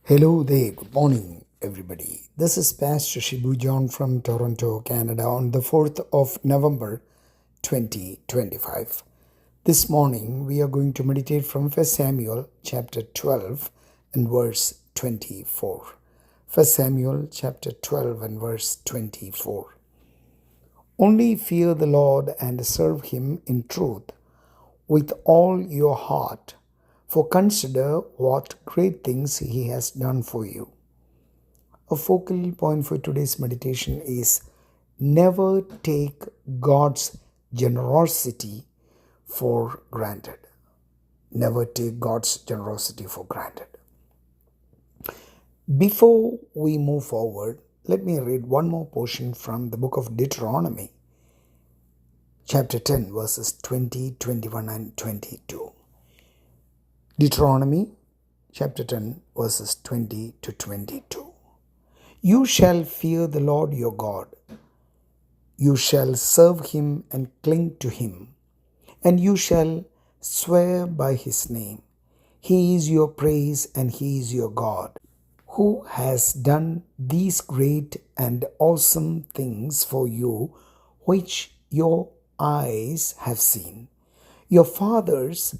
Hello there, good morning, everybody. This is Pastor Shibu John from Toronto, Canada, on the 4th of November 2025. This morning, we are going to meditate from 1 Samuel chapter 12 and verse 24. 1 Samuel chapter 12 and verse 24. Only fear the Lord and serve him in truth with all your heart, for consider what great things he has done for you. A focal point for today's meditation is never take God's generosity for granted. Never take God's generosity for granted. Before we move forward, let me read one more portion from the book of Deuteronomy, chapter 10, verses 20, 21, and 22. Deuteronomy, chapter 10, verses 20 to 22. You shall fear the Lord your God. You shall serve him and cling to him, and you shall swear by his name. He is your praise and he is your God, who has done these great and awesome things for you, which your eyes have seen. Your fathers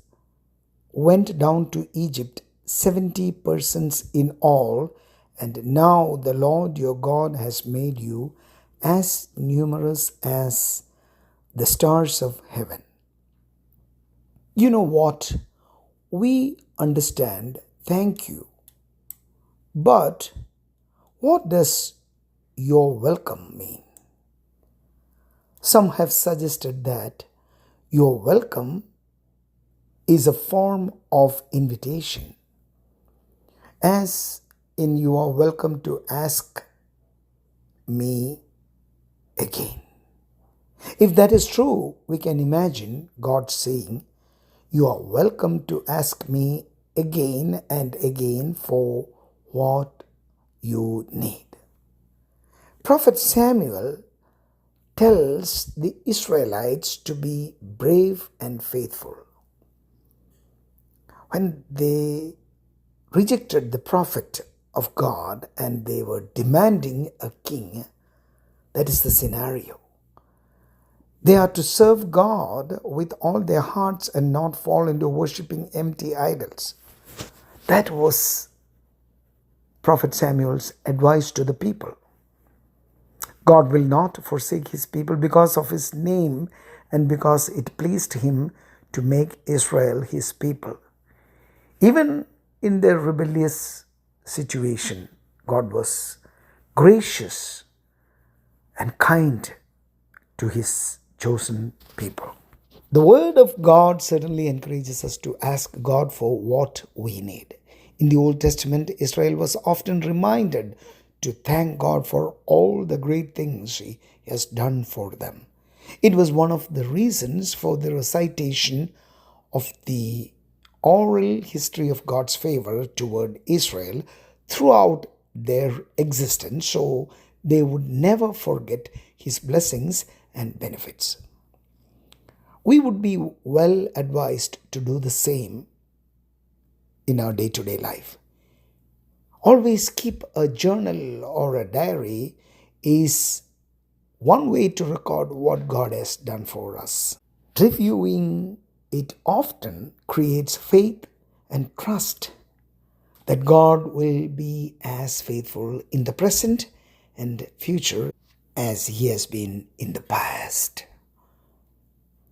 went down to Egypt, 70 persons in all, and now the Lord your God has made you as numerous as the stars of heaven. You know what? We understand thank you. But what does you're welcome mean? Some have suggested that you're welcome is a form of invitation, as in you are welcome to ask me again. If that is true, we can imagine God saying, you are welcome to ask me again and again for what you need. Prophet Samuel tells the Israelites to be brave and faithful. When they rejected the prophet of God and they were demanding a king, that is the scenario. They are to serve God with all their hearts and not fall into worshipping empty idols. That was Prophet Samuel's advice to the people. God will not forsake his people because of his name and because it pleased him to make Israel his people. Even in their rebellious situation, God was gracious and kind to his chosen people. The Word of God certainly encourages us to ask God for what we need. In the Old Testament, Israel was often reminded to thank God for all the great things he has done for them. It was one of the reasons for the recitation of the oral history of God's favor toward Israel throughout their existence, so they would never forget his blessings and benefits. We would be well advised to do the same in our day-to-day life. Always keep a journal or a diary is one way to record what God has done for us. Reviewing it often creates faith and trust that God will be as faithful in the present and future as he has been in the past.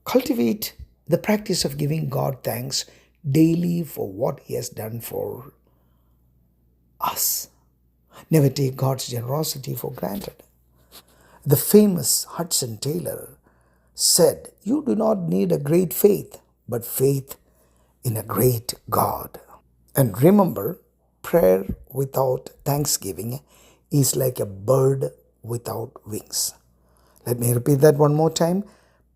Cultivate the practice of giving God thanks daily for what he has done for us. Never take God's generosity for granted. The famous Hudson Taylor said, you do not need a great faith, but faith in a great God. And remember, prayer without thanksgiving is like a bird without wings. Let me repeat that one more time.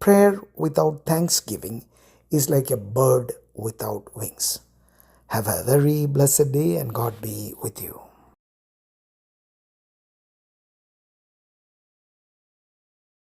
Prayer without thanksgiving is like a bird without wings. Have a very blessed day and God be with you.